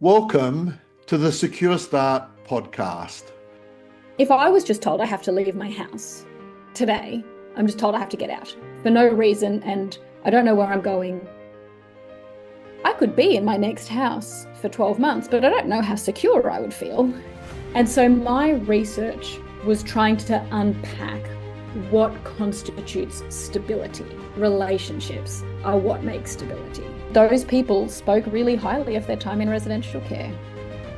Welcome to the Secure Start podcast. If I was just told I have to leave my house today, I'm just told I have to get out for no reason and I don't know where I'm going. I could be in my next house for 12 months, but I don't know how secure I would feel. And so my research was trying to unpack what constitutes stability. Relationships are what makes stability. Those people spoke really highly of their time in residential care.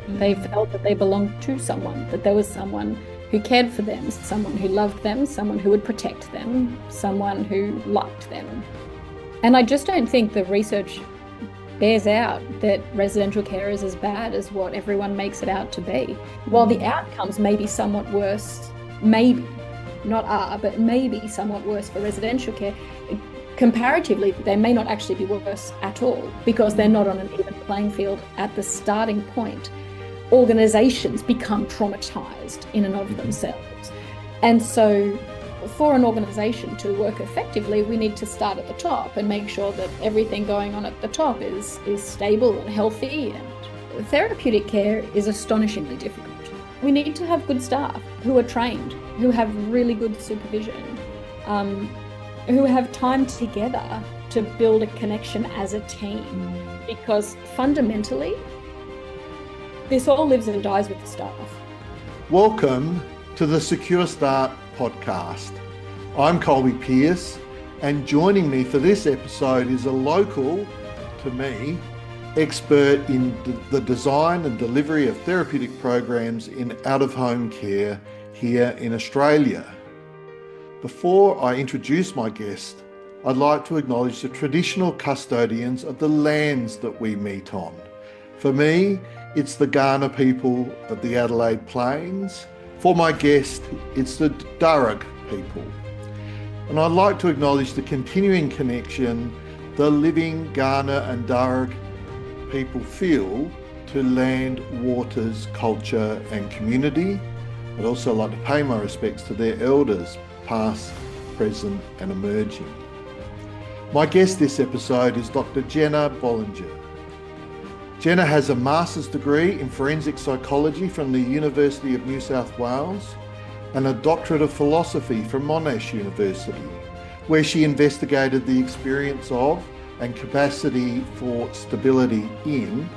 They felt that they belonged to someone, that there was someone who cared for them, someone who loved them, someone who would protect them, someone who liked them. And I just don't think the research bears out that residential care is as bad as what everyone makes it out to be. While the outcomes may be somewhat worse, maybe, not are, but maybe somewhat worse for residential care, comparatively, they may not actually be worse at all because they're not on an even playing field at the starting point. Organizations become traumatized in and of themselves. And so for an organization to work effectively, we need to start at the top and make sure that everything going on at the top is stable and healthy. And therapeutic care is astonishingly difficult. We need to have good staff who are trained, who have really good supervision, who have time together to build a connection as a team. Because fundamentally, this all lives and dies with the staff. Welcome to the Secure Start podcast. I'm Colby Pearce, and joining me for this episode is a local, to me, expert in the design and delivery of therapeutic programs in out-of-home care here in Australia. Before I introduce my guest, I'd like to acknowledge the traditional custodians of the lands that we meet on. For me, it's the Kaurna people of the Adelaide Plains. For my guest, it's the Darug people. And I'd like to acknowledge the continuing connection the living Kaurna and Darug people feel to land, waters, culture and community. I'd also like to pay my respects to their elders, past, present and emerging. My guest this episode is Dr. Jenna Bollinger. Jenna has a master's degree in forensic psychology from the University of New South Wales and a doctorate of philosophy from Monash University, where she investigated the experience of and capacity for stability in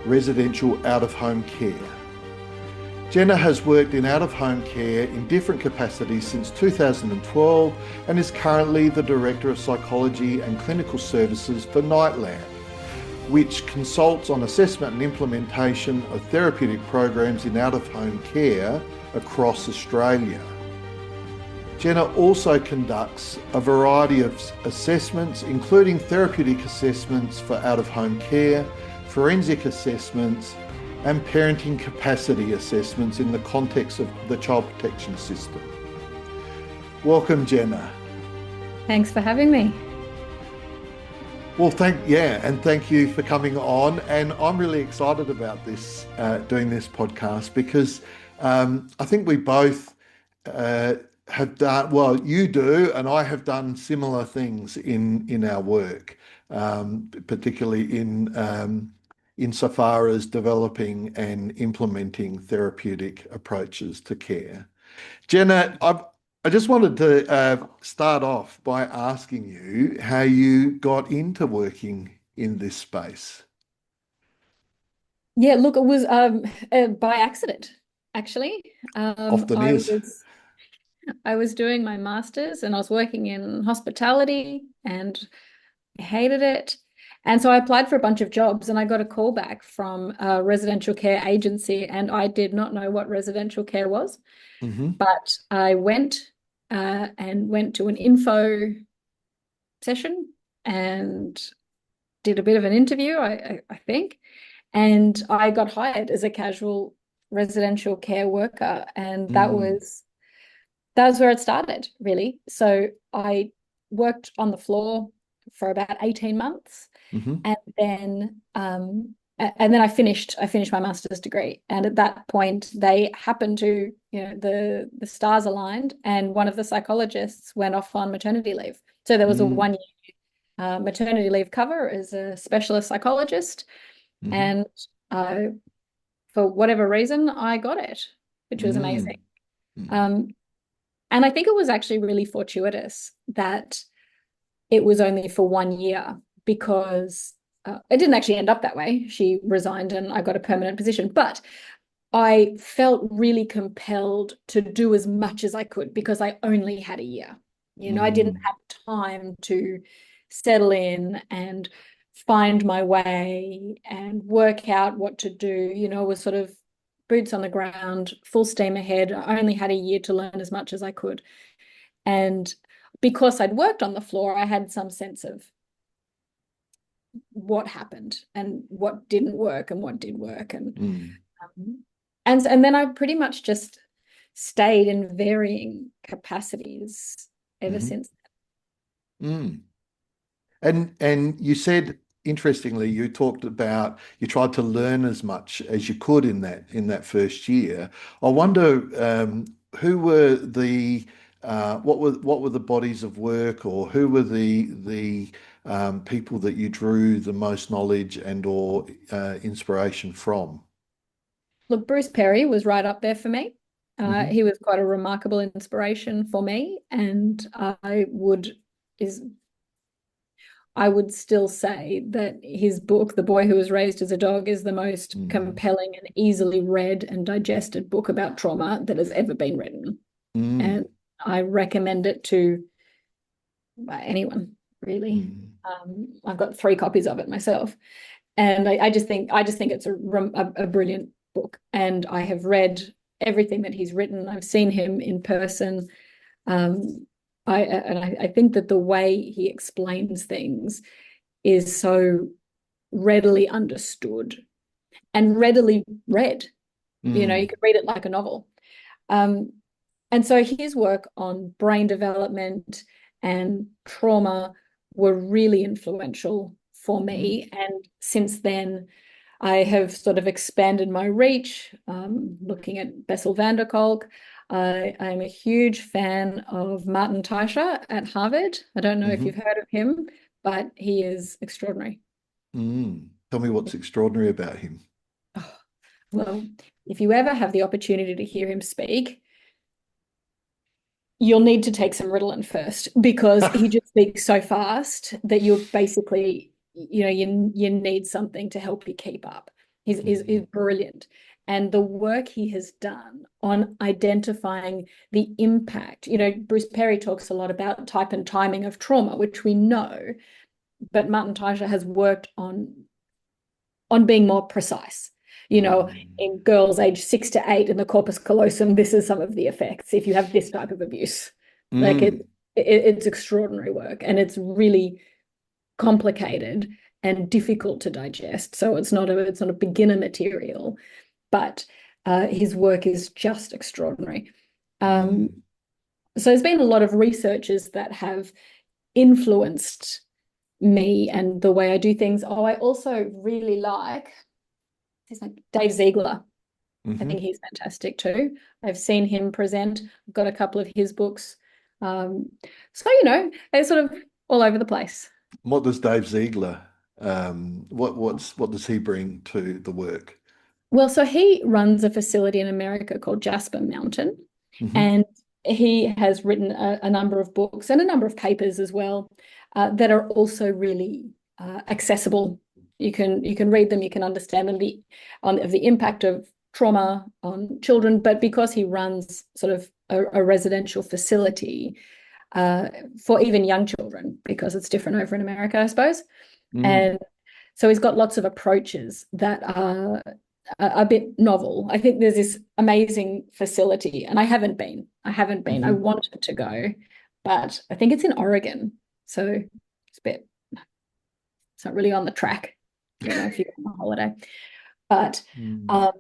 residential out-of-home care. Jenna has worked in out-of-home care in different capacities since 2012 and is currently the Director of Psychology and Clinical Services for Nightland, which consults on assessment and implementation of therapeutic programs in out-of-home care across Australia. Jenna also conducts a variety of assessments, including therapeutic assessments for out-of-home care, forensic assessments, and parenting capacity assessments in the context of the child protection system. Welcome, Jenna. Thanks for having me. Well, thank you for coming on. And I'm really excited about this, doing this podcast, because I think we both have done, well, you do, and I have done similar things in our work, particularly insofar as developing and implementing therapeutic approaches to care. Jenna, I just wanted to start off by asking you how you got into working in this space. Yeah, look, it was by accident, actually. Often is. I was doing my master's and I was working in hospitality and I hated it. And so I applied for a bunch of jobs and I got a call back from a residential care agency and I did not know what residential care was. Mm-hmm. But I went to an info session and did a bit of an interview, I think, and I got hired as a casual residential care worker, and that's where it started, really. So I worked on the floor for about 18 months, Mm-hmm. and then I finished my master's degree. And at that point, they happened to, the stars aligned, and one of the psychologists went off on maternity leave. So there was a 1-year maternity leave cover as a specialist psychologist. Mm-hmm. And uh, for whatever reason, I got it, which was Mm, amazing. mm, Um, and I think it was actually really fortuitous that it was only for 1 year because it didn't actually end up that way. She resigned and I got a permanent position. But I felt really compelled to do as much as I could because I only had a year. I didn't mm, have time to settle in and find my way and work out what to do. Was sort of boots on the ground, full steam ahead. I only had a year to learn as much as I could. And because I'd worked on the floor, I had some sense of what happened and what didn't work and what did work. mm, Um, and then I pretty much just stayed in varying capacities ever mhm, since. mm. And you said, interestingly, you talked about you tried to learn as much as you could in that first year. I wonder who were the what were the bodies of work, or who were the people that you drew the most knowledge and or inspiration from? Look, Bruce Perry was right up there for me. Hmm. He was quite a remarkable inspiration for me, and is I would still say that his book, The Boy Who Was Raised as a Dog, is the most Mm. compelling and easily read and digested book about trauma that has ever been written. And Mm. I recommend it to anyone, really. Mm. I've got 3 copies of it myself. And I just think it's a brilliant book. And I have read everything that he's written. I've seen him in person. Um, I think that the way he explains things is so readily understood and readily read. You Mm. could read it like a novel. Um, and so his work on brain development and trauma were really influential for Mm. me. And since then, I have sort of expanded my reach, looking at Bessel van der Kolk. I'm a huge fan of Martin Teicher at Harvard. I don't know if Hmm. you've heard of him, but he is extraordinary. Mm. Tell me what's extraordinary about him. Oh, well, if you ever have the opportunity to hear him speak, you'll need to take some Ritalin first because he just speaks so fast that you're basically, you need something to help you keep up. He's Mm. brilliant. And the work he has done on identifying the impact, Bruce Perry talks a lot about type and timing of trauma, which we know, but Martin Teicher has worked on being more precise. Mm. In girls aged 6 to 8 in the corpus callosum, this is some of the effects if you have this type of abuse. Like Mm. it's extraordinary work and it's really complicated and difficult to digest. So it's not a beginner material, but his work is just extraordinary. Um, Mm. so there's been a lot of researchers that have influenced me and the way I do things. Oh, I also really like his name, Dave Ziegler. I think Hmm. he's fantastic too. I've seen him present. I've got a couple of his books. Um, so, they're sort of all over the place. What does Dave Ziegler, what does he bring to the work? Well, so he runs a facility in America called Jasper Mountain, Hmm. and he has written a number of books and a number of papers as well that are also really accessible. You can read them, you can understand them of the impact of trauma on children. But because he runs sort of a residential facility for even young children, because it's different over in America, I suppose, Mm. and so he's got lots of approaches that are a bit novel. I think there's this amazing facility, and I haven't been. I haven't been. I Hmm. wanted to go, but I think it's in Oregon. So it's not really on the track, if you go on holiday. But Mm. um,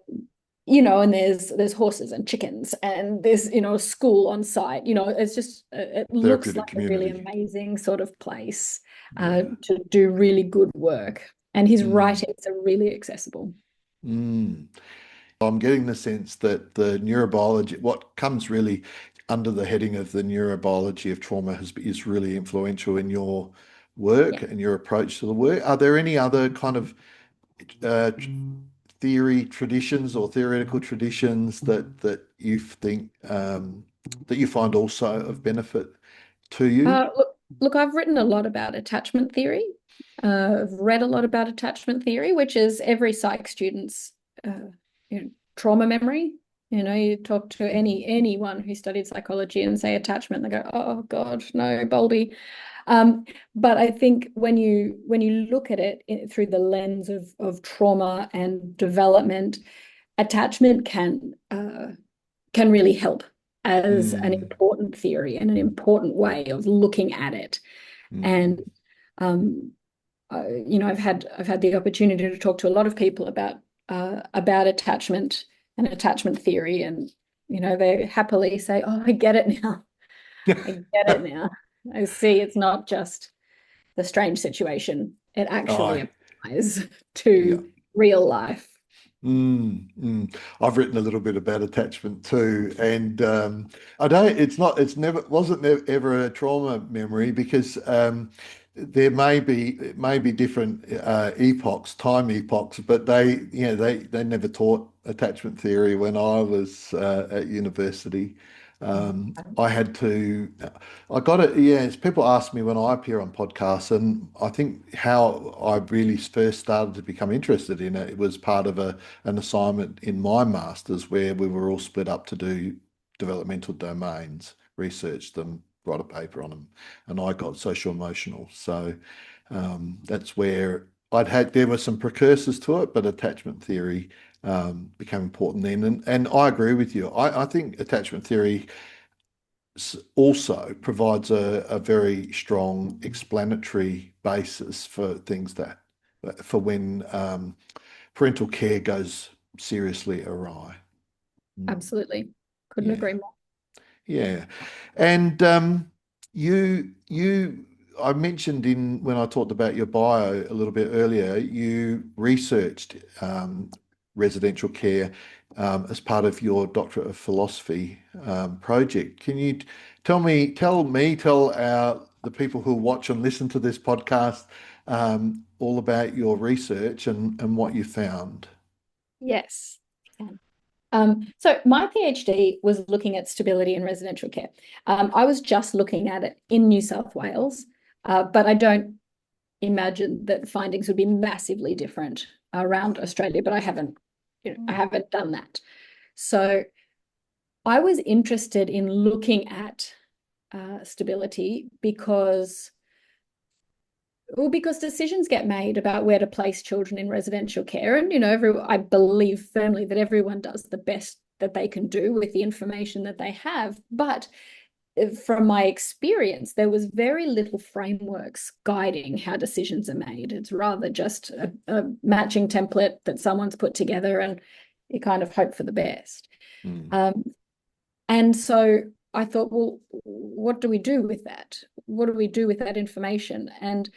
and there's horses and chickens, and there's a school on site. It's just it looks Therapeutic like a really community. amazing sort of place Yeah. to do really good work. And his Mm. writings are really accessible. Mm. I'm getting the sense that the neurobiology, what comes really under the heading of the neurobiology of trauma, is really influential in your Yeah. work and your approach to the work. Are there any other kind of uh, theory traditions or theoretical traditions that you think that you find also of benefit to you? Look, I've written a lot about attachment theory. I've read a lot about attachment theory, which is every psych student's trauma memory. You talk to anyone who studied psychology and say attachment, they go, "Oh God, no, Bowlby." But I think when you look at it through the lens of trauma and development, attachment can really help as an important theory and an important way of looking at it. And I've had the opportunity to talk to a lot of people about attachment and attachment theory, and they happily say, "Oh, I get it now. I get it now. I see it's not just the strange situation. It actually Oh, applies yeah. to real life." I've written a little bit about attachment too, and I don't. It's never wasn't ever a trauma memory because it may be different time epochs, but they never taught attachment theory when I was at university. I had to, I got it. Yes, people ask me when I appear on podcasts, and I think how I really first started to become interested in it, it was part of an assignment in my master's where we were all split up to do developmental domains, research them, write a paper on them, and I got social emotional. So that's where there were some precursors to it, but attachment theory became important then. And I agree with you. I think attachment theory also provides a very strong explanatory basis for things for when parental care goes seriously awry. Absolutely. Couldn't Yeah, agree more. yeah. And you I mentioned in when I talked about your bio a little bit earlier, you researched residential care as part of your Doctorate of Philosophy project. Can you tell the people who watch and listen to this podcast all about your research and what you found? Yes. So my PhD was looking at stability in residential care. I was just looking at it in New South Wales, but I don't imagine that findings would be massively different around Australia, but I haven't done that. So I was interested in looking at stability because decisions get made about where to place children in residential care. And, I believe firmly that everyone does the best that they can do with the information that they have. But from my experience, there was very little frameworks guiding how decisions are made. It's rather just a matching template that someone's put together, and you kind of hope for the best. And so I thought, well, what do we do with that? What do we do with that information? And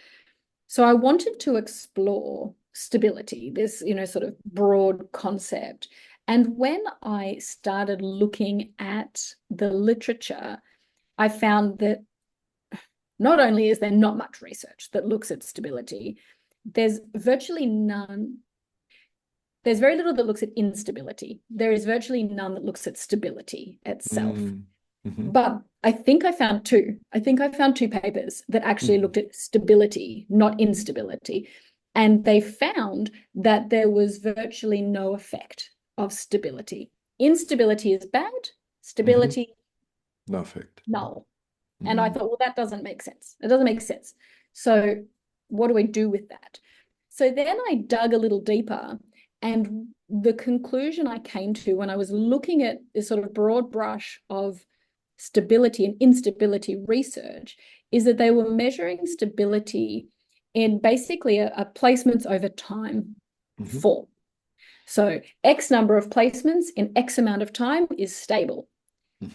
so I wanted to explore stability, this, sort of broad concept. And when I started looking at the literature, I found that not only is there not much research that looks at stability, there's virtually none. There's very little that looks at instability. There is virtually none that looks at stability itself. But I think I found two. I think I found two papers that actually looked at stability, not instability. And they found that there was virtually no effect of stability. Instability is bad, stability, No effect. null. And I thought, well, that doesn't make sense. It doesn't make sense. So what do I do with that? So then I dug a little deeper, and the conclusion I came to when I was looking at this sort of broad brush of stability and instability research is that they were measuring stability in basically a placements over time form. So X number of placements in X amount of time is stable.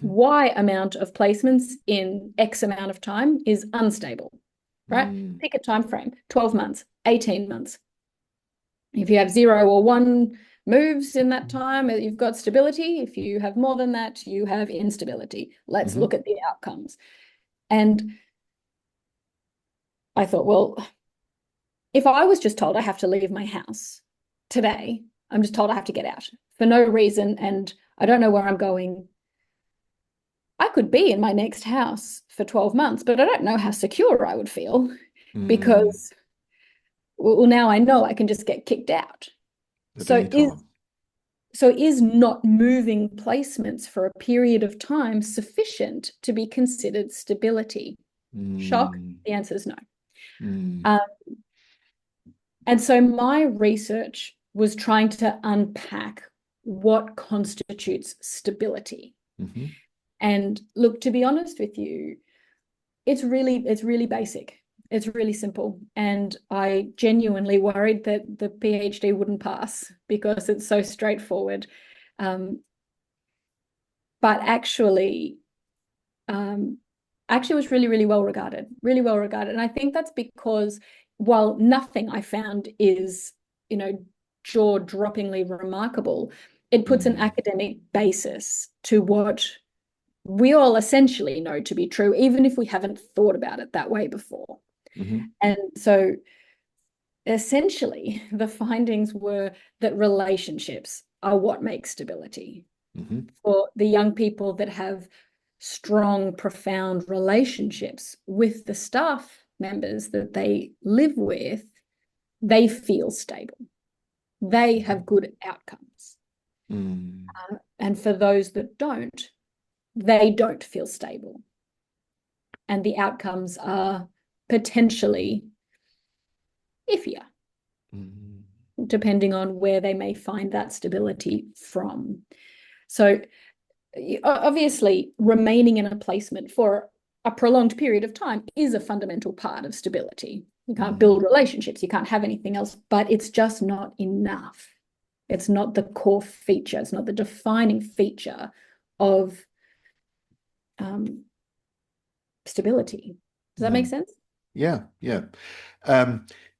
Y amount of placements in X amount of time is unstable, right? Pick a time frame, 12 months, 18 months. If you have 0 or 1 moves in that time, you've got stability. If you have more than that, you have instability. Let's look at the outcomes. And I thought, well, if I was just told I have to leave my house today, I'm just told I have to get out for no reason, and I don't know where I'm going. I could be in my next house for 12 months, but I don't know how secure I would feel because, well, now I know I can just get kicked out. At So any time. is not moving placements for a period of time sufficient to be considered stability? Shock? The answer is no. Um, and so my research was trying to unpack what constitutes stability. And look, to be honest with you, it's really basic. It's really simple. And I genuinely worried that the PhD wouldn't pass because it's so straightforward. But actually was really well regarded. And I think that's because while nothing I found is, jaw-droppingly remarkable, it puts an academic basis to what we all essentially know to be true, even if we haven't thought about it that way before. And so essentially the findings were that relationships are what makes stability. For the young people that have strong, profound relationships with the staff members that they live with, they feel stable. They have good outcomes. And for those that don't, they don't feel stable. And the outcomes are potentially iffier, depending on where they may find that stability from. So obviously, remaining in a placement for a prolonged period of time is a fundamental part of stability. You can't build relationships, you can't have anything else, but it's just not enough. It's not the core feature, it's not the defining feature of stability. Does that make sense? Yeah.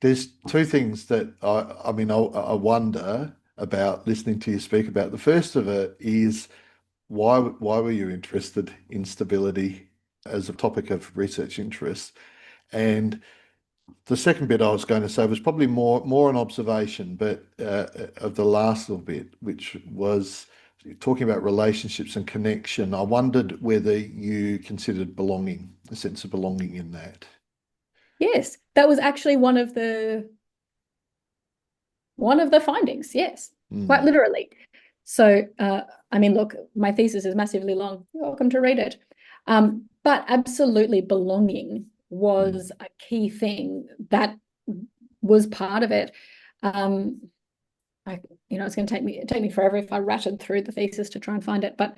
There's two things that I wonder about listening to you speak about. The first of it is why were you interested in stability as a topic of research interest? And the second bit I was going to say was probably more an observation, but of the last little bit, which was talking about relationships and connection. I wondered whether you considered belonging, a sense of belonging in that. Yes, that was actually one of the findings. Yes, quite literally. So, look, my thesis is massively long. You're welcome to read it. But absolutely, belonging was a key thing that was part of it. It's going to take me forever if I rattled through the thesis to try and find it. But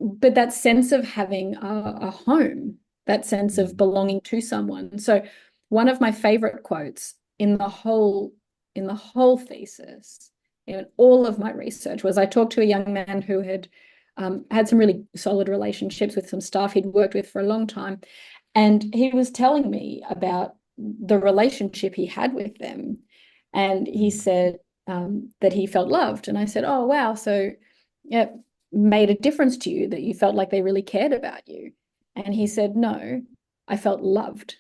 that sense of having a home, that sense of belonging to someone. So, one of my favorite quotes in the whole thesis, in all of my research, was I talked to a young man who had had some really solid relationships with some staff he'd worked with for a long time. And he was telling me about the relationship he had with them. And he said that he felt loved. And I said, oh, wow. So it made a difference to you that you felt like they really cared about you. And he said, no, I felt loved.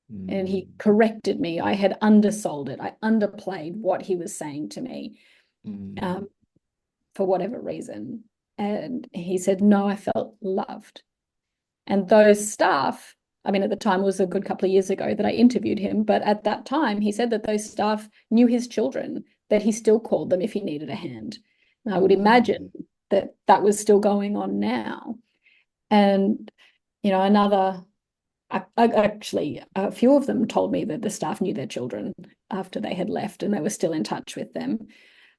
And he corrected me. I had undersold it. I underplayed what he was saying to me for whatever reason. And he said, no, I felt loved. And those staff, at the time, it was a good couple of years ago that I interviewed him, but at that time, he said that those staff knew his children, that he still called them if he needed a hand. And I would imagine that that was still going on now. And, actually, a few of them told me that the staff knew their children after they had left and they were still in touch with them.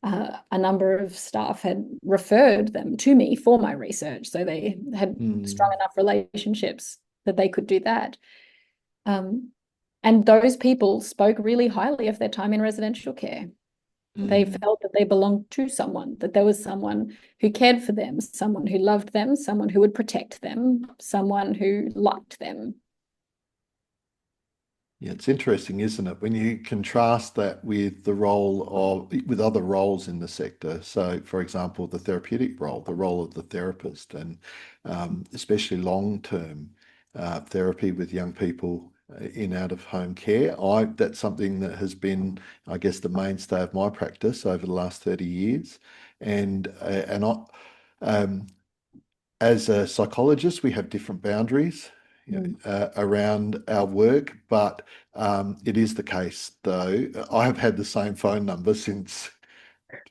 A number of staff had referred them to me for my research, so they had strong enough relationships that they could do that. And those people spoke really highly of their time in residential care. They felt that they belonged to someone, that there was someone who cared for them, someone who loved them, someone who would protect them, someone who liked them. Yeah, it's interesting, isn't it, when you contrast that with with other roles in the sector. So, for example, the therapeutic role, the role of the therapist, and especially long-term therapy with young people in out-of-home care. That's something that has been, I guess, the mainstay of my practice over the last 30 years. And I, um, as a psychologist, we have different boundaries Mm. around our work, but it is the case, though. I have had the same phone number since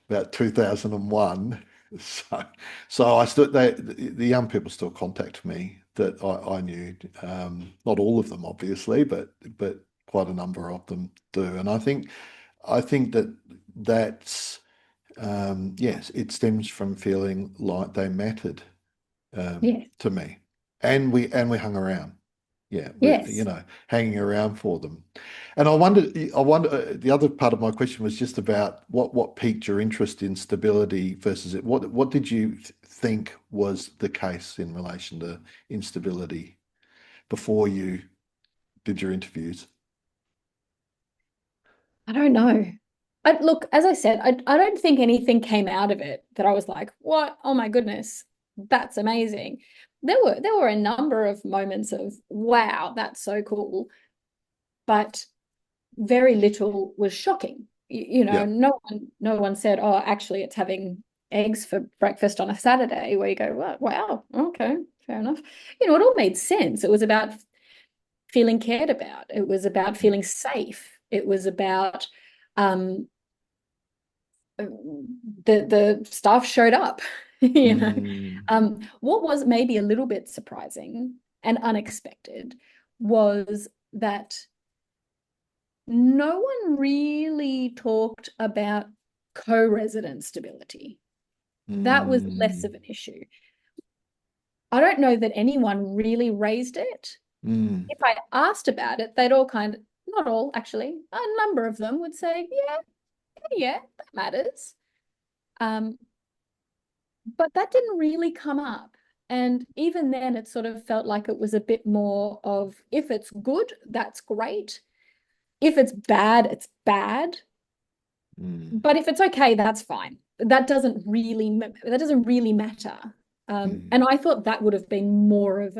about 2001. So, so I still the young people still contact me that I knew. Not all of them, obviously, but quite a number of them do. And I think that's yes, it stems from feeling like they mattered Yes. to me, and we hung around. Yeah, we Yes. hanging around for them. And I wonder. The other part of my question was just about what piqued your interest in stability versus it. What did you think was the case in relation to instability before you did your interviews? I don't know. Look, as I said, I don't think anything came out of it that I was like, what? Oh my goodness, that's amazing. There were a number of moments of, wow, that's so cool, but very little was shocking. Yeah. No one said, oh, actually, it's having eggs for breakfast on a Saturday, where you go, wow, okay, fair enough. It all made sense. It was about feeling cared about. It was about feeling safe. It was about um, the staff showed up. you know. Mm, What was maybe a little bit surprising and unexpected was that no one really talked about co-resident stability. That was less mm, of an issue. I don't know that anyone really raised it. mm, If I asked about it, they'd all not all actually, a number of them would say, yeah, yeah, that matters. Um, but that didn't really come up. And even then, it sort of felt like it was a bit more of, if it's good, that's great. If it's bad, it's bad. mm, But if it's okay, that's fine. That doesn't really matter. mm. And I thought that would have been more of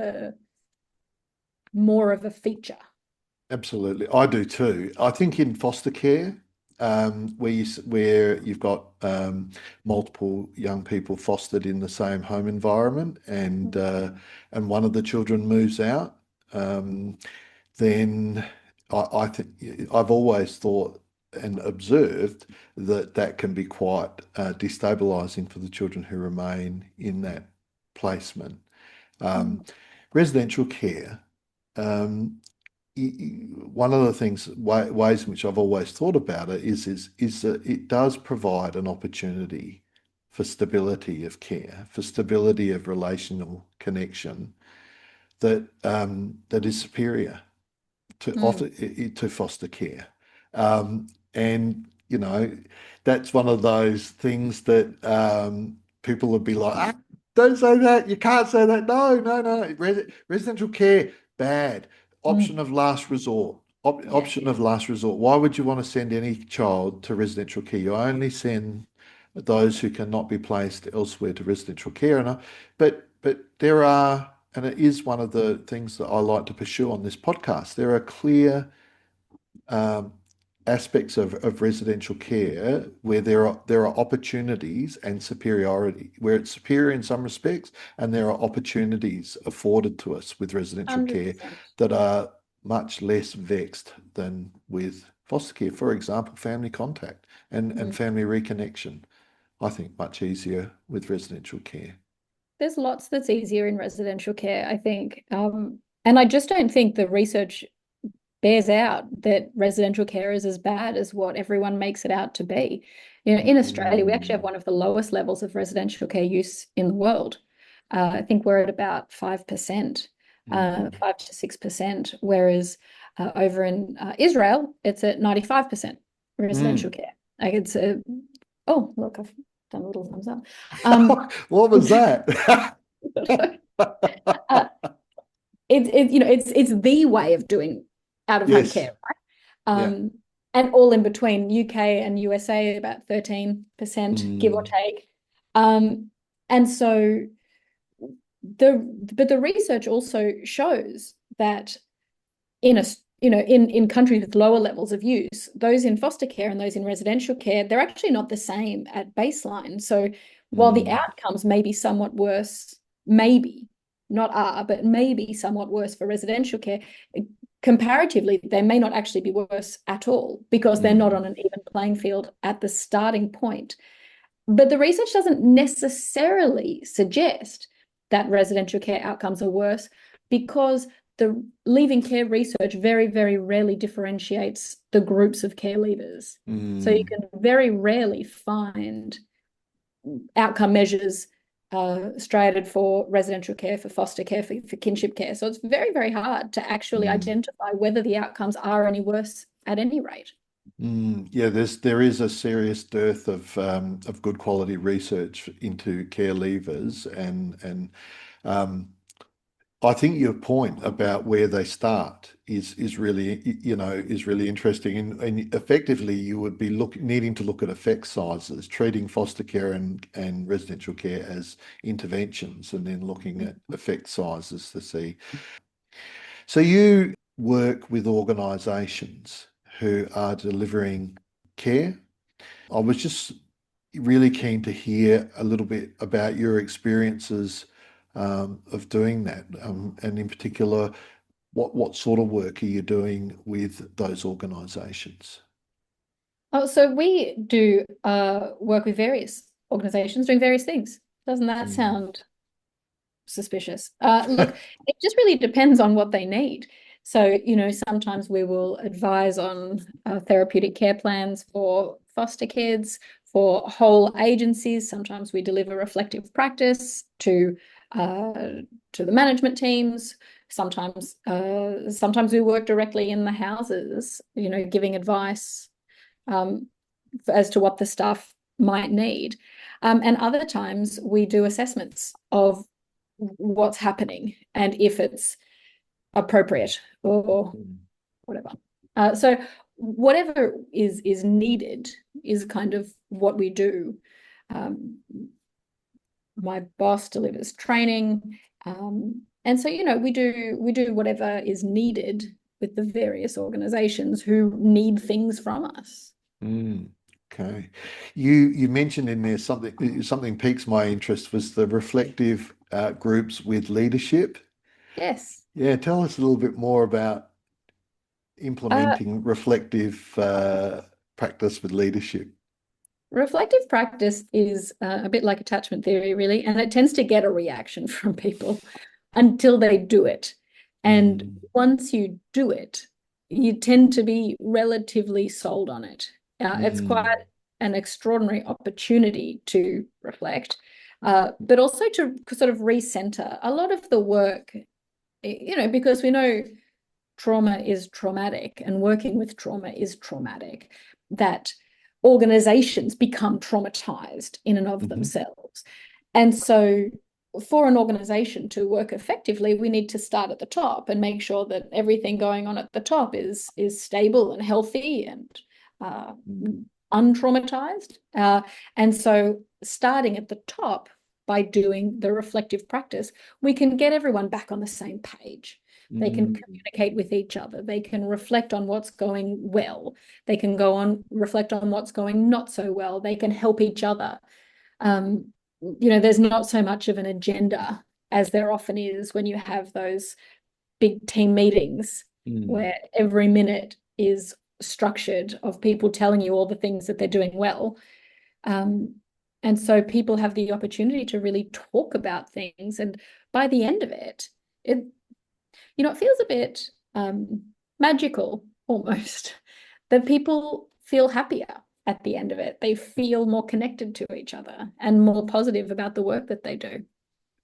a feature. Absolutely, I do too. I think in foster care, where you've got multiple young people fostered in the same home environment, and one of the children moves out, um, then I think I've always thought and observed that that can be quite destabilizing for the children who remain in that placement. Um, Mm, Residential care. Um, One of the ways in which I've always thought about it is that it does provide an opportunity for stability of care, for stability of relational connection that is superior mm, to foster care. And that's one of those things that people would be like, don't say that. You can't say that. No, no, no. Residential care, bad. Option mm. of last resort. Yeah. Option of last resort. Why would you want to send any child to residential care? You only send those who cannot be placed elsewhere to residential care. But there are, and it is one of the things that I like to pursue on this podcast. There are clear um, aspects of residential care where there are opportunities and superiority, where it's superior in some respects, and there are opportunities afforded to us with residential care 100%. that are much less vexed than with foster care. For example, family contact and Mm. family reconnection. I think much easier with residential care. There's lots that's easier in residential care, I think. And I just don't think the research bears out that residential care is as bad as what everyone makes it out to be. In Australia, we actually have Mm, one of the lowest levels of residential care use in the world. I think we're at about 5%, mm. 5 to 6%, whereas over in Israel, it's at 95% residential Mm. care. Like oh, look, I've done a little thumbs up. Um, What was that? uh, it's the way of doing out of home Yes. care, right? Yeah. And all in between UK and USA, about 13%, give or Mm, take. Um, and so but the research also shows that in in countries with lower levels of use, those in foster care and those in residential care, they're actually not the same at baseline. So while the Mm, outcomes may be somewhat worse, maybe not are, but maybe somewhat worse for residential care, comparatively, they may not actually be worse at all because they're not mm, on an even playing field at the starting point. But the research doesn't necessarily suggest that residential care outcomes are worse because the leaving care research very, very rarely differentiates the groups of care leavers. So you mm. can very rarely find outcome measures striated for residential care, for foster care, for kinship care. So it's very, very hard to actually Mm. identify whether the outcomes are any worse at any rate. Yeah, there is a serious dearth of good quality research into care levers, and um, I think your point about where they start is really is really interesting, and effectively you would be needing to look at effect sizes, treating foster care and residential care as interventions, and then looking at effect sizes to see. So you work with organisations who are delivering care. I was just really keen to hear a little bit about your experiences of doing that, and in particular, what sort of work are you doing with those organisations? Oh, so we do work with various organizations doing various things. Doesn't that Mm. sound suspicious? Look, it just really depends on what they need. So, sometimes we will advise on therapeutic care plans for foster kids, for whole agencies. Sometimes we deliver reflective practice uh, to the management teams. Sometimes we work directly in the houses, giving advice um, as to what the staff might need. And other times we do assessments of what's happening and if it's appropriate or whatever. So whatever is needed is kind of what we do. Um, my boss delivers training, and so we do whatever is needed with the various organizations who need things from us. Mm. Okay. You mentioned in there something piques my interest was the reflective groups with leadership. Yes. Yeah, tell us a little bit more about Uh, implementing reflective practice with leadership. Reflective practice is a bit like attachment theory, really, and it tends to get a reaction from people until they do it. And Mm, once you do it, you tend to be relatively sold on it. It's quite mm, an extraordinary opportunity to reflect, but also to sort of recenter a lot of the work, because we know trauma is traumatic and working with trauma is traumatic, that organizations become traumatized in and of mhm, themselves. And so for an organization to work effectively, we need to start at the top and make sure that everything going on at the top is stable and healthy and uh, untraumatized. And so starting at the top by doing the reflective practice, we can get everyone back on the same page. They can mm, communicate with each other. They can reflect on what's going well. They can go on, reflect on what's going not so well. They can help each other. There's not so much of an agenda as there often is when you have those big team meetings mm. where every minute is structured of people telling you all the things that they're doing well. Um, and so people have the opportunity to really talk about things. And by the end of it feels a bit magical almost that people feel happier at the end of it. They feel more connected to each other and more positive about the work that they do.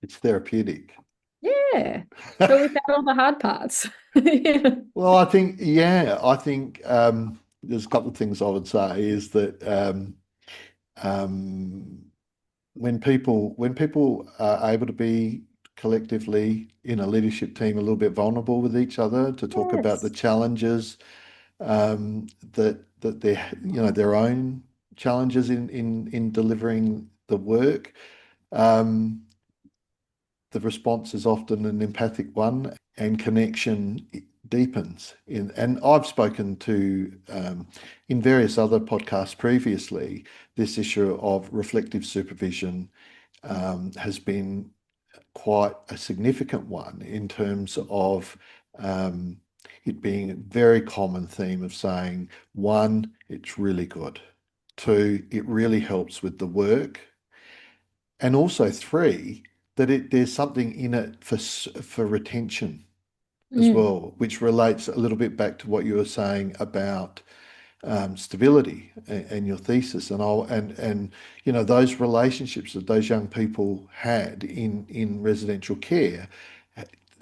It's therapeutic. Yeah, but without all the hard parts. Yeah. Well, I think there's a couple of things I would say is that um, when people are able to be collectively in a leadership team a little bit vulnerable with each other to talk about the Yes. challenges that their own challenges in delivering the work. Um, the response is often an empathic one, and connection deepens and I've spoken to in various other podcasts previously, this issue of reflective supervision has been quite a significant one in terms of um, it being a very common theme of saying, one, it's really good. Two, it really helps with the work. And also three, that there's something in it for retention as Mm. well, which relates a little bit back to what you were saying about stability and your thesis and those relationships that those young people had in residential care.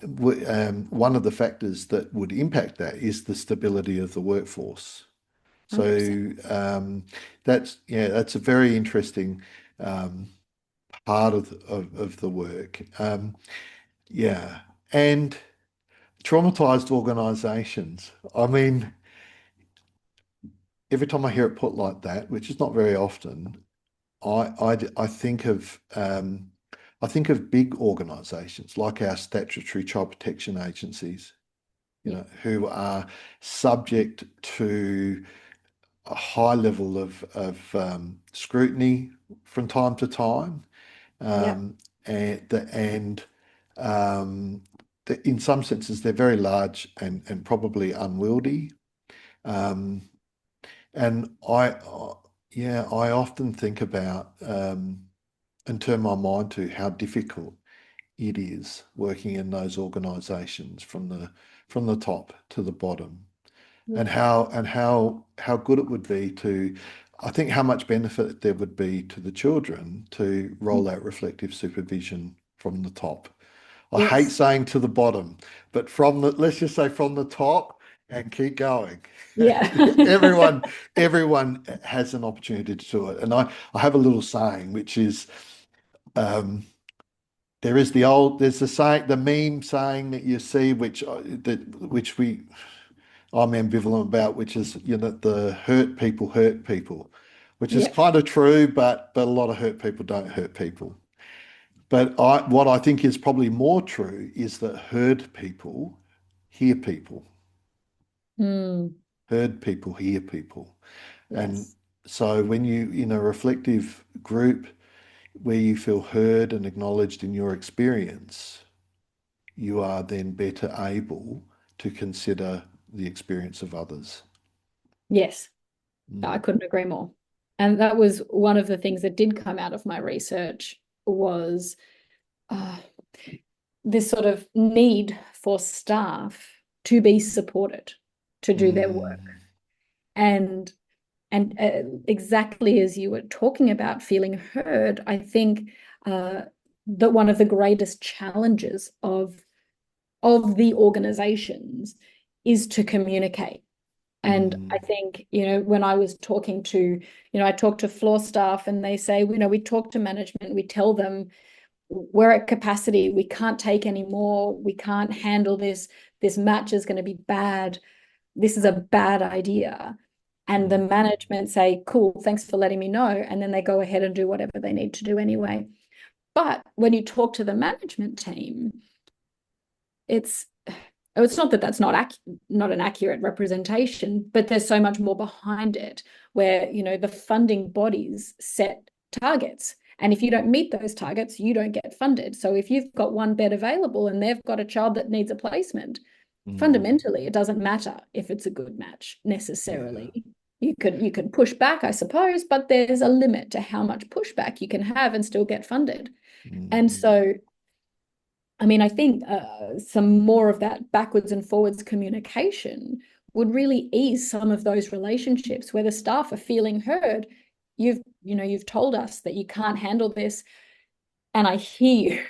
One of the factors that would impact that is the stability of the workforce. 100%. So that's a very interesting um, part of the work. Yeah, and traumatized organisations. I mean, every time I hear it put like that, which is not very often, I think of big organisations like our statutory child protection agencies, Yeah. who are subject to a high level of scrutiny from time to time, Yeah. um, and um, in some senses they're very large and probably unwieldy. Um, And yeah, I often think about and turn my mind to how difficult it is working in those organisations from the top to the bottom, Yeah. and how good it would be to, I think how much benefit there would be to the children to roll out reflective supervision from the top. I hate Yes. saying to the bottom, but let's just say from the top and keep going. Yeah. Everyone, everyone has an opportunity to do it. And I have a little saying, which is, um, there's the saying, the meme saying that you see, I'm ambivalent about, which is, the hurt people, which is Yeah. kind of true, but a lot of hurt people don't hurt people. But what I think is probably more true is that heard people hear people, Mm. heard people hear people. And Yes. so when you, in a reflective group where you feel heard and acknowledged in your experience, you are then better able to consider the experience of others. Yes. I Mm. couldn't agree more. And that was one of the things that did come out of my research was uh, this sort of need for staff to be supported to do their work. Mm. And exactly as you were talking about feeling heard, I think that one of the greatest challenges of the organizations is to communicate. And I Mm. think, when I was talking to, I talk to floor staff and they say, we talk to management, we tell them we're at capacity, we can't take any more, we can't handle this match is going to be bad, this is a bad idea. And the Mm. management say, cool, thanks for letting me know. And then they go ahead and do whatever they need to do anyway. But when you talk to the management team, it's not that that's not an accurate representation, but there's so much more behind it where, the funding bodies set targets. And if you don't meet those targets, you don't get funded. So if you've got one bed available and they've got a child that needs a placement, Mm. fundamentally, it doesn't matter if it's a good match Yeah. necessarily. You could push back, I suppose, but there's a limit to how much pushback you can have and still get funded. And Mm. so I mean, I think some more of that backwards and forwards communication would really ease some of those relationships where the staff are feeling heard. You've told us that you can't handle this, and I hear you.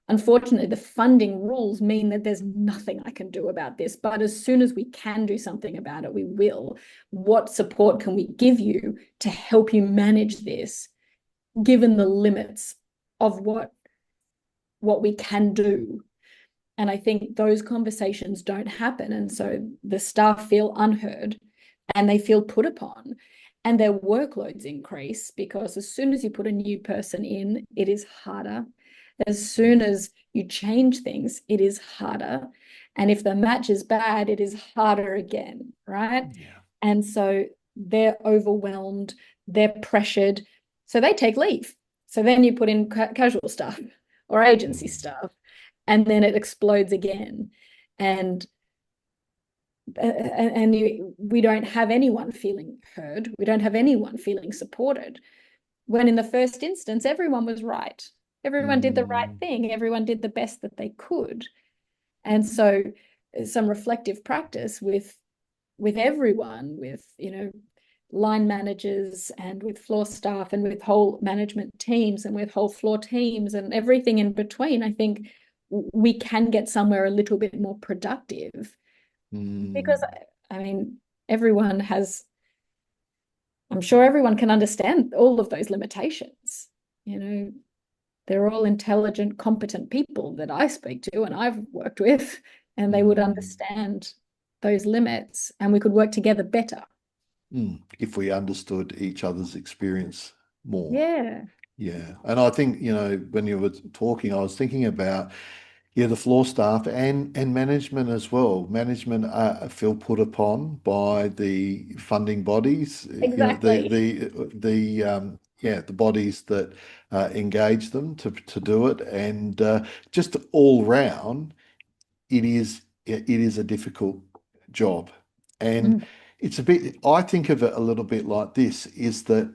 Unfortunately, the funding rules mean that there's nothing I can do about this. But as soon as we can do something about it, we will. What support can we give you to help you manage this, given the limits of what we can do? And I think those conversations don't happen. And so the staff feel unheard and they feel put upon, and their workloads increase because as soon as you put a new person in, it is harder. As soon as you change things, it is harder. And if the match is bad, it is harder again, right? Yeah. And so they're overwhelmed, they're pressured, so they take leave. So then you put in casual stuff or agency stuff, and then it explodes again. And we don't have anyone feeling heard. We don't have anyone feeling supported. When in the first instance, everyone was right. Everyone did the right thing. Everyone did the best that they could. And so some reflective practice with everyone, with, line managers and with floor staff and with whole management teams and with whole floor teams and everything in between, I think we can get somewhere a little bit more productive. Because, I mean, I'm sure everyone can understand all of those limitations. They're all intelligent, competent people that I speak to and I've worked with, and they would understand those limits, and we could work together better. If we understood each other's experience more. Yeah. Yeah. And I think, when you were talking, I was thinking about, the floor staff and management as well. Management feel put upon by the funding bodies, Exactly. the bodies that engage them to do it. And just all round, it is a difficult job. And it's I think of it a little bit like this, is that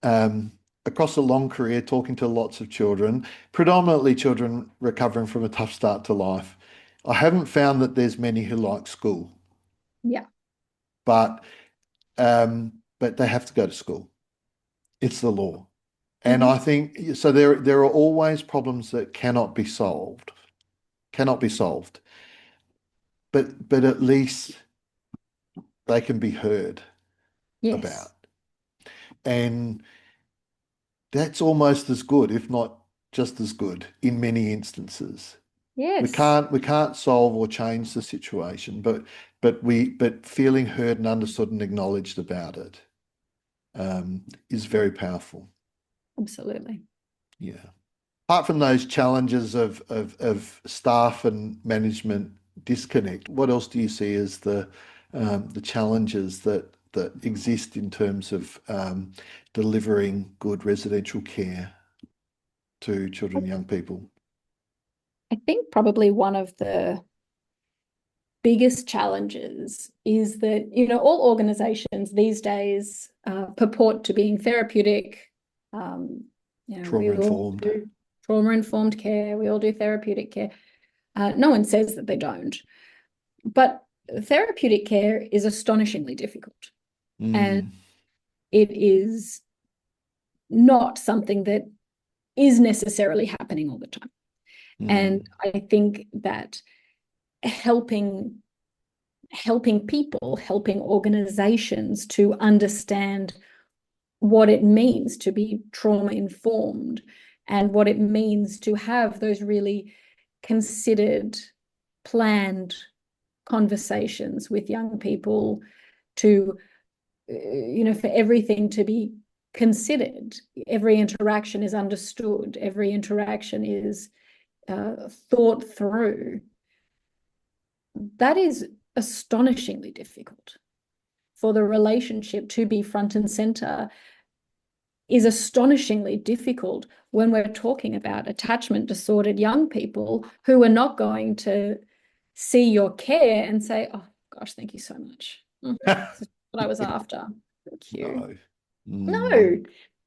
um, across a long career, talking to lots of children, predominantly children recovering from a tough start to life, I haven't found that there's many who like school, Yeah. but they have to go to school. It's the law. And I think so there are always problems that cannot be solved, but at least they can be heard Yes. about. And that's almost as good, if not just as good, in many instances. We Yes. can't solve or change the situation, but feeling heard and understood and acknowledged about it is very powerful. Absolutely. Yeah. Apart from those challenges of staff and management disconnect, what else do you see as the challenges that exist in terms of delivering good residential care to children and young people? I think probably one of the biggest challenges is that, all organizations these days purport to being therapeutic. Trauma We all informed. do trauma-informed care. We all do therapeutic care. No one says that they don't. But therapeutic care is astonishingly difficult. And it is not something that is necessarily happening all the time. And I think that helping people, helping organizations to understand what it means to be trauma informed and what it means to have those really considered, planned conversations with young people, to for everything to be considered. Every interaction is understood. Every interaction is thought through. That is astonishingly difficult. For the relationship to be front and center is astonishingly difficult when we're talking about attachment disordered young people who are not going to see your care and say, oh gosh, thank you so much. That's what I was after. Thank you. No,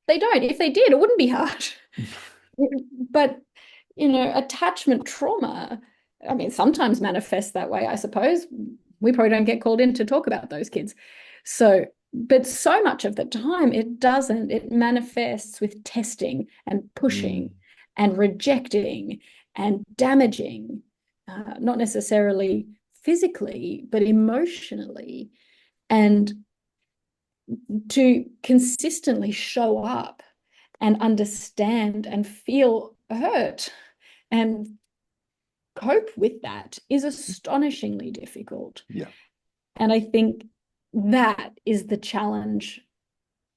they don't. If they did, it wouldn't be hard. But, attachment trauma, I mean, sometimes manifests that way, I suppose. We probably don't get called in to talk about those kids. But so much of the time it doesn't. It manifests with testing and pushing and rejecting and damaging, not necessarily physically, but emotionally. And to consistently show up and understand and feel hurt and cope with that is astonishingly difficult. Yeah. And I think that is the challenge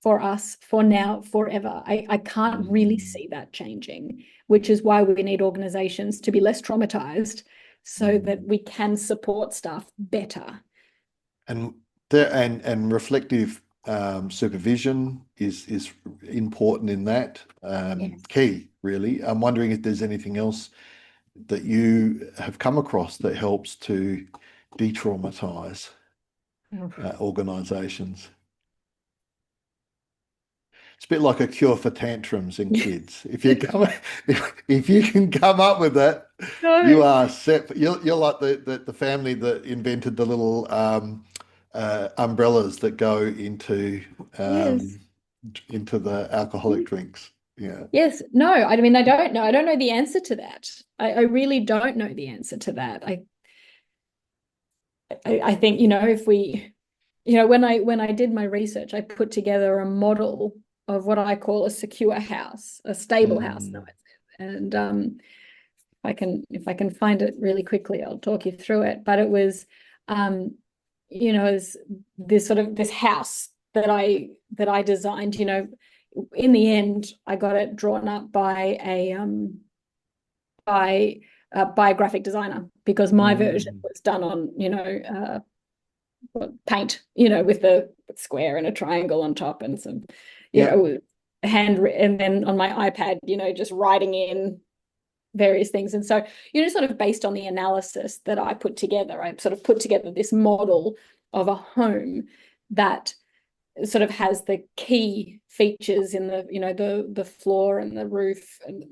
for us for now, forever. I can't really see that changing, which is why we need organizations to be less traumatized so that we can support staff better. And and reflective supervision is important in that. Yes. Key, really. I'm wondering if there's anything else that you have come across that helps to de-traumatize organizations. It's a bit like a cure for tantrums in kids. If you can come up with that, you No. are set. You're like the family that invented the little umbrellas that go Yes. into the alcoholic drinks. Yeah. Yes. No, I mean, I don't know. I don't know the answer to that. I really don't know the answer to that. I think, if we, when I did my research, I put together a model of what I call a secure house, a stable house. No, Mm, and if I can find it really quickly, I'll talk you through it. But it was, is this sort of this house that I designed. In the end, I got it drawn up by a graphic designer, because my version mm. was done on, paint, with the square and a triangle on top and some, Yep. and then on my iPad, just writing in various things. And so, sort of based on the analysis that I put together, I sort of put together this model of a home that sort of has the key features in the floor and the roof and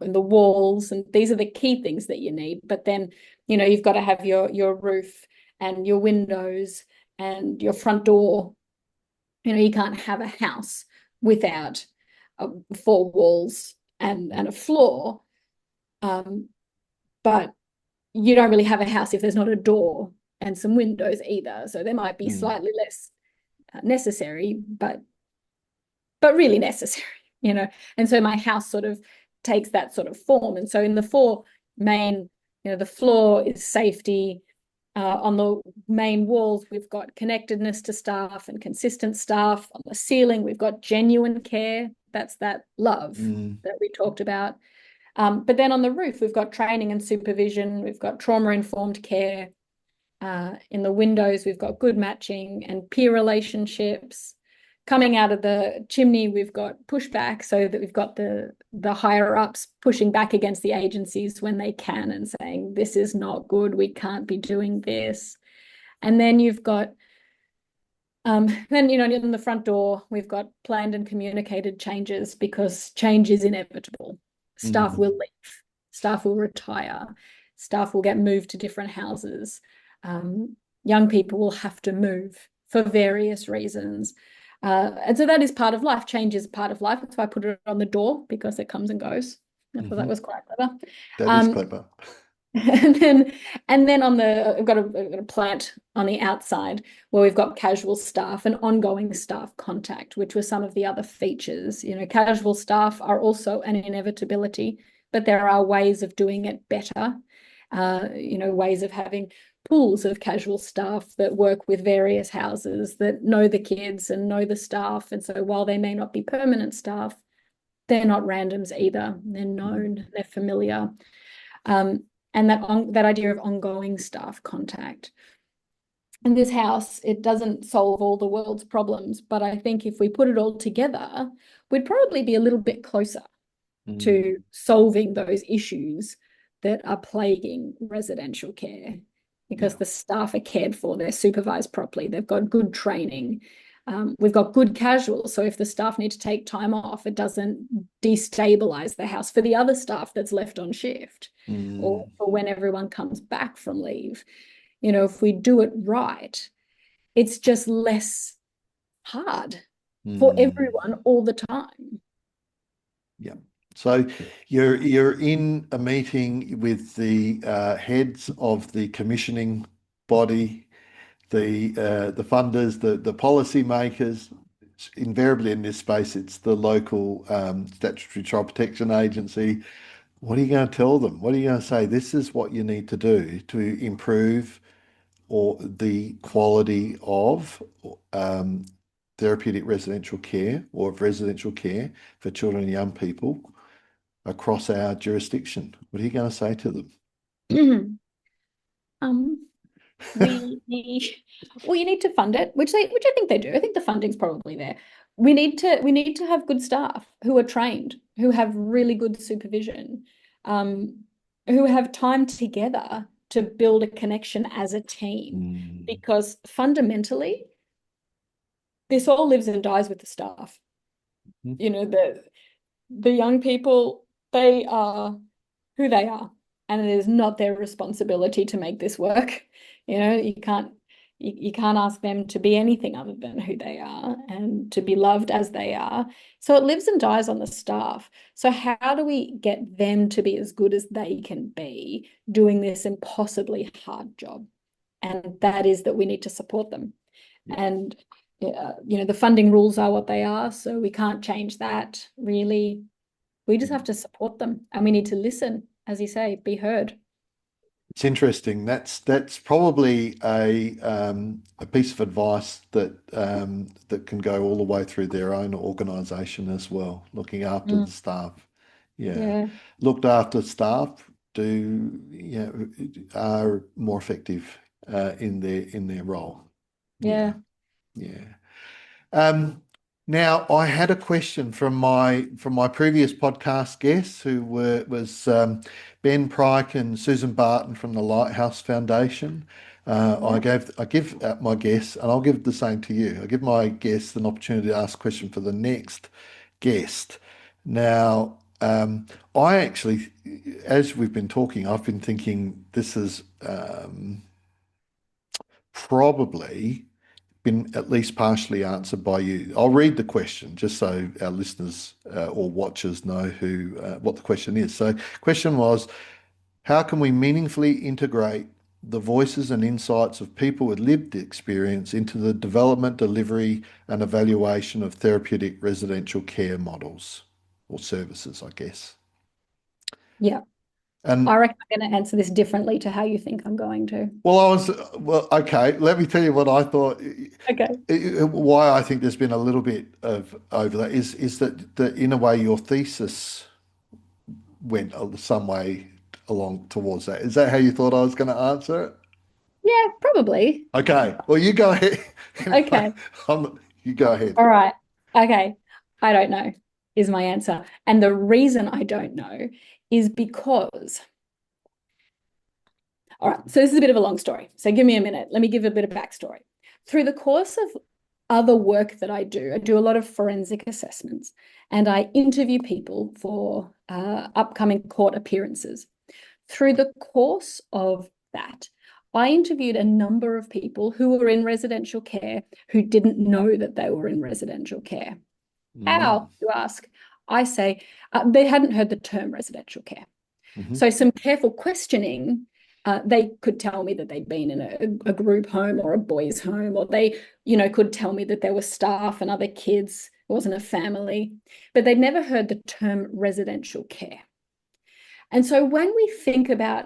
the walls, and these are the key things that you need. But then, you've got to have your roof and your windows and your front door. You can't have a house without four walls and a floor. But you don't really have a house if there's not a door and some windows either. So there might be Mm, slightly less necessary, but really necessary, And so my house sort of takes that sort of form. And so in the four main, the floor is safety. On the main walls, we've got connectedness to staff and consistent staff. On the ceiling, we've got genuine care. That's that love mm. that we talked about. But then on the roof, we've got training and supervision. We've got trauma-informed care. In the windows, we've got good matching and peer relationships. Coming out of the chimney, we've got pushback, so that we've got the higher ups pushing back against the agencies when they can and saying, this is not good, we can't be doing this. And then you've got, in the front door, we've got planned and communicated changes, because change is inevitable. Staff will Mm. leave, staff will retire, staff will get moved to different houses. Young people will have to move for various reasons. And so that is part of life. Change is part of life. That's why I put it on the door, because it comes and goes. I thought that Mhm. was quite clever. That is clever. And then I've got a plant on the outside where we've got casual staff and ongoing staff contact, which were some of the other features. Casual staff are also an inevitability, but there are ways of doing it better. Ways of having pools of casual staff that work with various houses, that know the kids and know the staff. And so while they may not be permanent staff, they're not randoms either. They're known, they're familiar. And that idea of ongoing staff contact. And this house, it doesn't solve all the world's problems, but I think if we put it all together, we'd probably be a little bit closer Mm, to solving those issues that are plaguing residential care, because yeah. the staff are cared for, they're supervised properly, they've got good training. We've got good casuals, so if the staff need to take time off, it doesn't destabilize the house for the other staff that's left on shift, or Mm, for when everyone comes back from leave. If we do it right, it's just less hard for mm, everyone all the time. yeah. So you're in a meeting with the heads of the commissioning body, the funders, the policy makers. Invariably in this space, it's the local statutory child protection agency. What are you going to tell them? What are you going to say? This is what you need to do to improve or the quality of um, therapeutic residential care or of residential care for children and young people across our jurisdiction. What are you going to say to them? Um, we well, you need to fund it, which I think they do. I think the funding's probably there. We need to have good staff who are trained, who have really good supervision, um, who have time together to build a connection as a team. Mm. Because fundamentally, this all lives and dies with the staff. Mhm. You know, the young people, they are who they are, and it is not their responsibility to make this work. You can't ask them to be anything other than who they are and to be loved as they are. So it lives and dies on the staff. So how do we get them to be as good as they can be doing this impossibly hard job? And that is that we need to support them. Yeah. And the funding rules are what they are, so we can't change that really. We just have to support them, and we need to listen, as you say, be heard. It's interesting. That's probably a piece of advice that can go all the way through their own organisation as well, looking after Mm. the staff. Yeah, Yeah, looked after staff are more effective in their role. Yeah, yeah, yeah. Um, Now, I had a question from my previous podcast guests, was Ben Pryke and Susan Barton from the Lighthouse Foundation. yeah, I give my guests, and I'll give the same to you. I give my guests an opportunity to ask a question for the next guest. Now, I actually, as we've been talking, I've been thinking this is probably been at least partially answered by you. I'll read the question just so our listeners or watchers know who what the question is. So, question was, how can we meaningfully integrate the voices and insights of people with lived experience into the development, delivery, and evaluation of therapeutic residential care models or services, I guess. yeah. I And reckon I'm going to answer this differently to how you think I'm going to. okay, let me tell you what I thought. Okay. Why I think there's been a little bit of overlap is that in a way your thesis went some way along towards that. Is that how you thought I was going to answer it? Yeah, probably. Okay, well you go ahead. Okay. You go ahead. All right. Okay. I don't know, is my answer. And the reason I don't know is because, all right, so this is a bit of a long story. So give me a minute. Let me give a bit of backstory. Through the course of other work that I do a lot of forensic assessments and I interview people for upcoming court appearances. Through the course of that, I interviewed a number of people who were in residential care who didn't know that they were in residential care. Mm, How, you ask? I say they hadn't heard the term residential care. mhm, So some careful questioning, they could tell me that they'd been in a group home or a boys' home, or they, could tell me that there were staff and other kids. It wasn't a family, but they'd never heard the term residential care. And so when we think about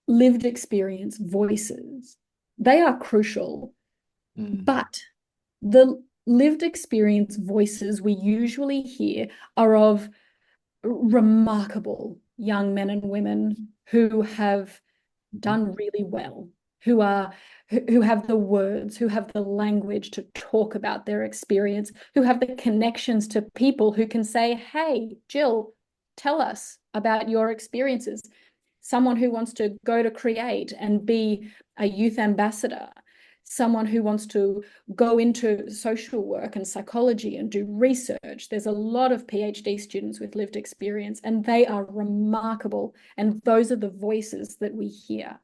lived experience voices, they are crucial, mm, but the lived experience voices we usually hear are of remarkable young men and women who have mhm, done really well, who have the words, who have the language to talk about their experience, who have the connections to people who can say, hey, Jill, tell us about your experiences. Someone who wants to go to Create and be a youth ambassador, someone who wants to go into social work and psychology and do research. There's a lot of PhD students with lived experience, and they are remarkable. And those are the voices that we hear.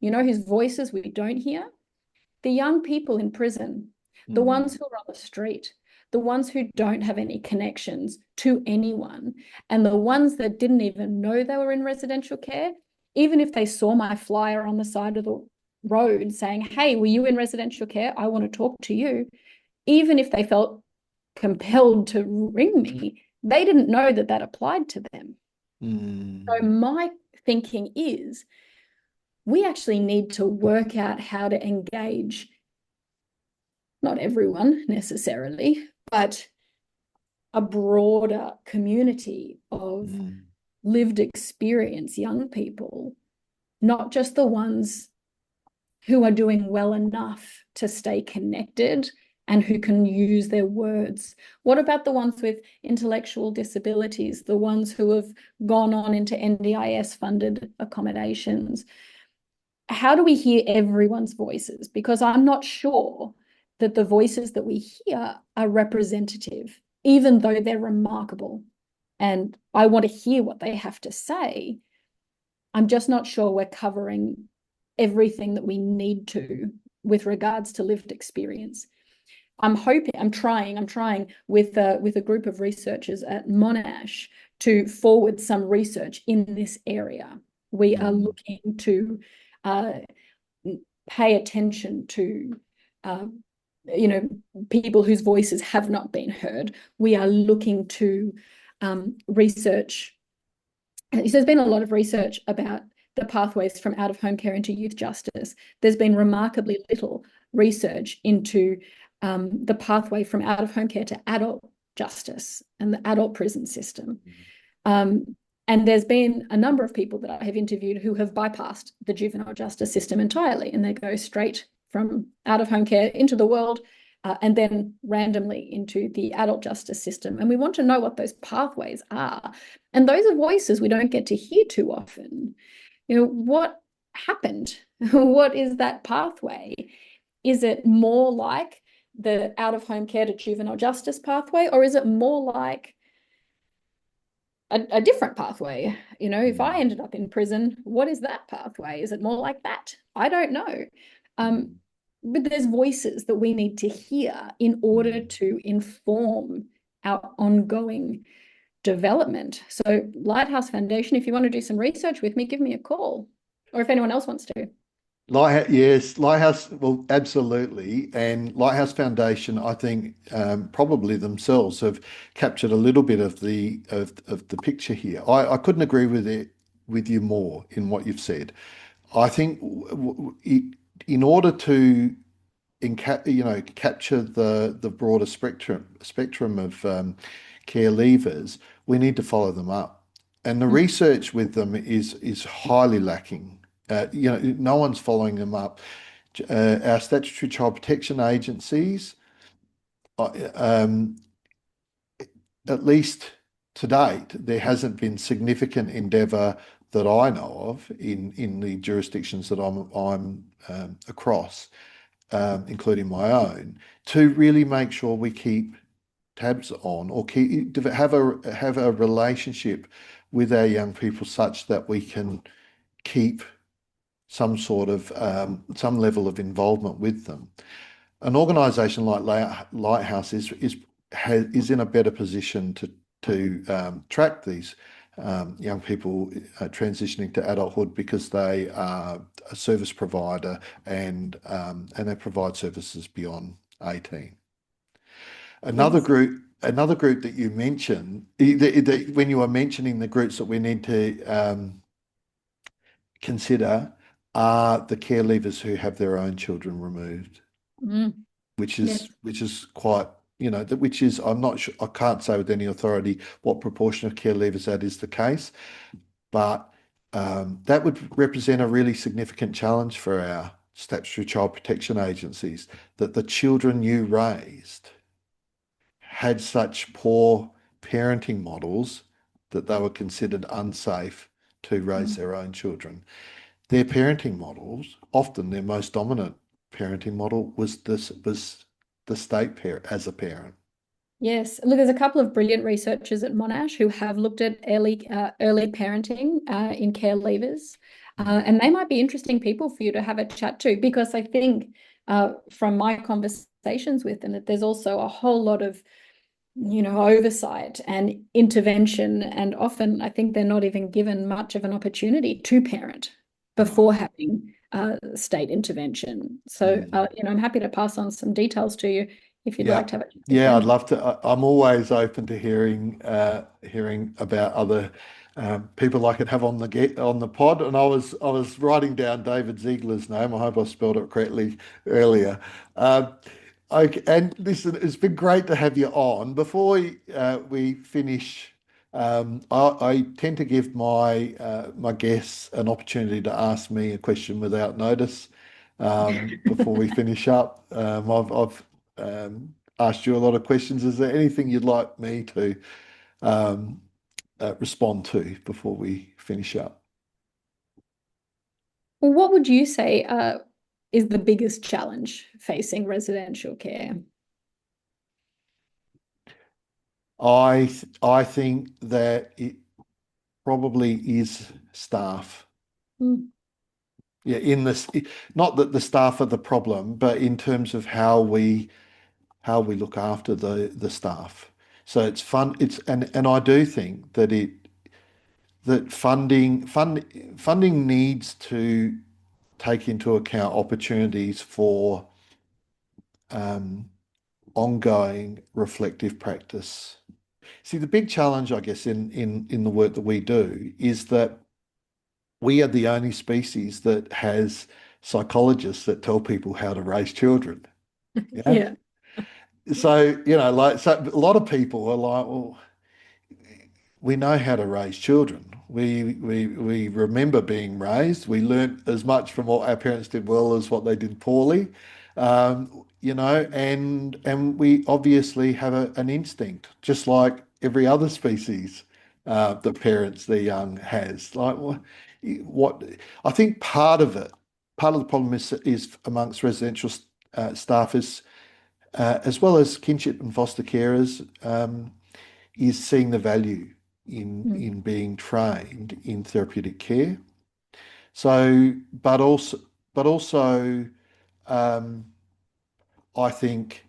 You know whose voices we don't hear? The young people in prison, the mm, ones who are on the street, the ones who don't have any connections to anyone, and the ones that didn't even know they were in residential care, even if they saw my flyer on the side of the road saying, hey, were you in residential care? I want to talk to you. Even if they felt compelled to ring me, they didn't know that that applied to them. So mm, my thinking is we actually need to work out how to engage not everyone necessarily, but a broader community of mm, lived experience young people, not just the ones who are doing well enough to stay connected and who can use their words? What about the ones with intellectual disabilities, the ones who have gone on into NDIS funded accommodations? How do we hear everyone's voices? Because I'm not sure that the voices that we hear are representative, even though they're remarkable. And I want to hear what they have to say. I'm just not sure we're covering everything that we need to with regards to lived experience. I'm trying with a group of researchers at Monash to forward some research in this area. We are looking to pay attention to people whose voices have not been heard. We are looking to research. There's been a lot of research about the pathways from out-of-home care into youth justice. There's been remarkably little research into the pathway from out-of-home care to adult justice and the adult prison system. And there's been a number of people that I have interviewed who have bypassed the juvenile justice system entirely, and they go straight from out-of-home care into the world and then randomly into the adult justice system. And we want to know what those pathways are. And those are voices we don't get to hear too often. What happened? What is that pathway? Is it more like the out-of-home care to juvenile justice pathway, or is it more like a different pathway? If I ended up in prison, what is that pathway? Is it more like that? I don't know. But there's voices that we need to hear in order to inform our ongoing development. So Lighthouse Foundation, if you want to do some research with me, give me a call. Or if anyone else wants to. Yes, Lighthouse, well, absolutely. And Lighthouse Foundation, I think, probably themselves have captured a little bit of the picture here. I couldn't agree with you more in what you've said. I think in order to capture the broader spectrum of care leavers, we need to follow them up, and the research with them is highly lacking. No one's following them up. Our statutory child protection agencies, um, at least to date, there hasn't been significant endeavour that I know of in the jurisdictions that I'm across, including my own, to really make sure we keep tabs on or have a relationship with our young people such that we can keep some sort of some level of involvement with them. An organisation like Lighthouse is in a better position to track these young people transitioning to adulthood, because they are a service provider and they provide services beyond 18. Another Yes. group that you mentioned, when you were mentioning the groups that we need to consider, are the care leavers who have their own children removed, which Yes. is quite, which is, I'm not sure, I can't say with any authority what proportion of care leavers that is the case, but that would represent a really significant challenge for our statutory child protection agencies, that the children you raised had such poor parenting models that they were considered unsafe to raise their own children. Their parenting models, often their most dominant parenting model, was the state parent as a parent. Yes. Look, there's a couple of brilliant researchers at Monash who have looked at early parenting in care leavers. And they might be interesting people for you to have a chat to, because I think from my conversations with them that there's also a whole lot of oversight and intervention, and often I think they're not even given much of an opportunity to parent before having state intervention. So I'm happy to pass on some details to you if you'd like to have a chat with Yeah, I'd them. love to. I'm always open to hearing about other people I could have on the pod. And I was writing down David Ziegler's name. I hope I spelled it correctly earlier. Okay, and listen, it's been great to have you on. Before we finish I tend to give my guests an opportunity to ask me a question without notice before we finish up. I've asked you a lot of questions. Is there anything you'd like me to um, respond to before we finish up? Well, what would you say is the biggest challenge facing residential care? I think that it probably is staff. Mm, Yeah, in this, not that the staff are the problem, but in terms of how we look after the staff. So it's fun. And I do think that funding needs to take into account opportunities for um, ongoing reflective practice. See, the big challenge, I guess, in the work that we do is that we are the only species that has psychologists that tell people how to raise children. Yeah. yeah. So, so a lot of people are like, well, we know how to raise children. We remember being raised. We learnt as much from what our parents did well as what they did poorly. And we obviously have an instinct, just like every other species the parents the young has. Like what I think part of the problem is amongst residential staff is as well as kinship and foster carers. Is seeing the value Mm, in being trained in therapeutic care. So, but also, um, I think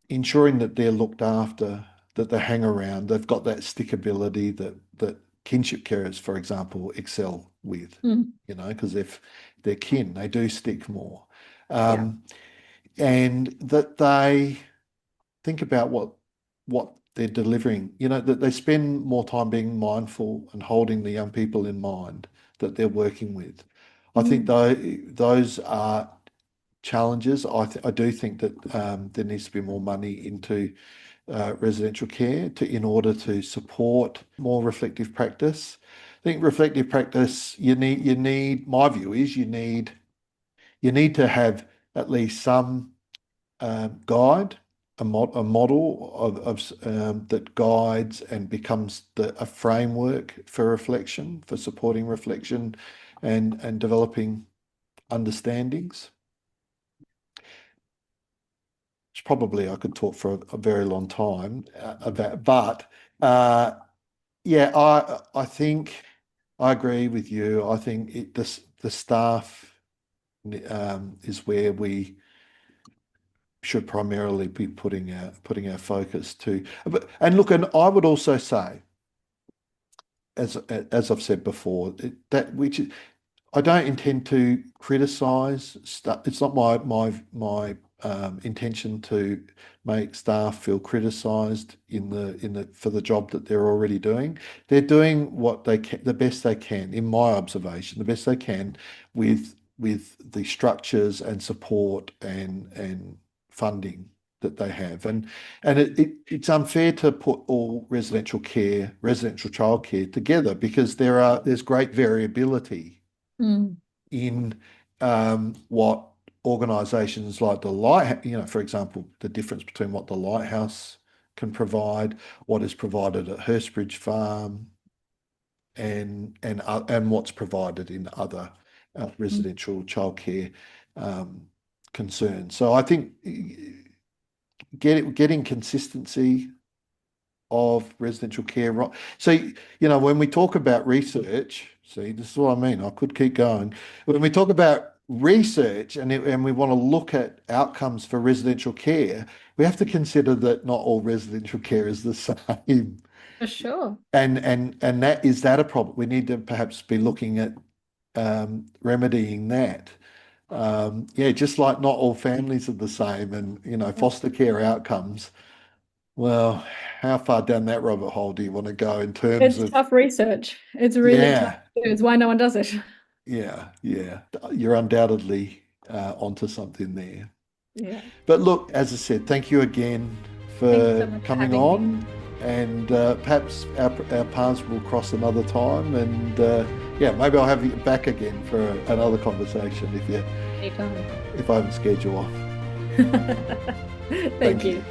ensuring that they're looked after, that they hang around, they've got that stickability that kinship carers, for example, excel with. mm, Because if they're kin, they do stick more, yeah. um, and that they think about what they're delivering. That they spend more time being mindful and holding the young people in mind that they're working with. I think Mm, those are challenges. I do think that there needs to be more money into residential care in order to support more reflective practice. I think reflective practice you need. My view is you need to have at least some guide, a model that guides and becomes a framework for reflection, for supporting reflection and developing understandings. Which probably I could talk for a very long time about, but uh, yeah, I think I agree with you. I think the staff is where we should primarily be putting our focus to. And look, and I would also say, as I've said before, that which I don't intend to criticise stuff. It's not my intention to make staff feel criticised for the job that they're already doing. They're doing what they can, the best they can, in my observation, the best they can with the structures and support and funding that they have. And it's unfair to put all residential childcare together because there's great variability mm, in what organisations like the Light, for example, the difference between what the Lighthouse can provide, what is provided at Hurstbridge Farm, and what's provided in other mm. residential childcare um, concerns. So I think getting consistency of residential care. Right. So, when we talk about research, see, this is what I mean. I could keep going. When we talk about research and we want to look at outcomes for residential care, we have to consider that not all residential care is the same. For sure. And that a problem? We need to perhaps be looking at remedying that. Yeah, just like not all families are the same, and foster care outcomes. Well, how far down that rabbit hole do you want to go in terms It's of, tough research. It's really tough. yeah, It's why no one does it. yeah, yeah. You're undoubtedly onto something there. Yeah. But look, as I said, thank you again Thank you so for much for coming having me. on. and perhaps our paths will cross another time, and maybe I'll have you back again for another conversation if I haven't scared you off. Thank you.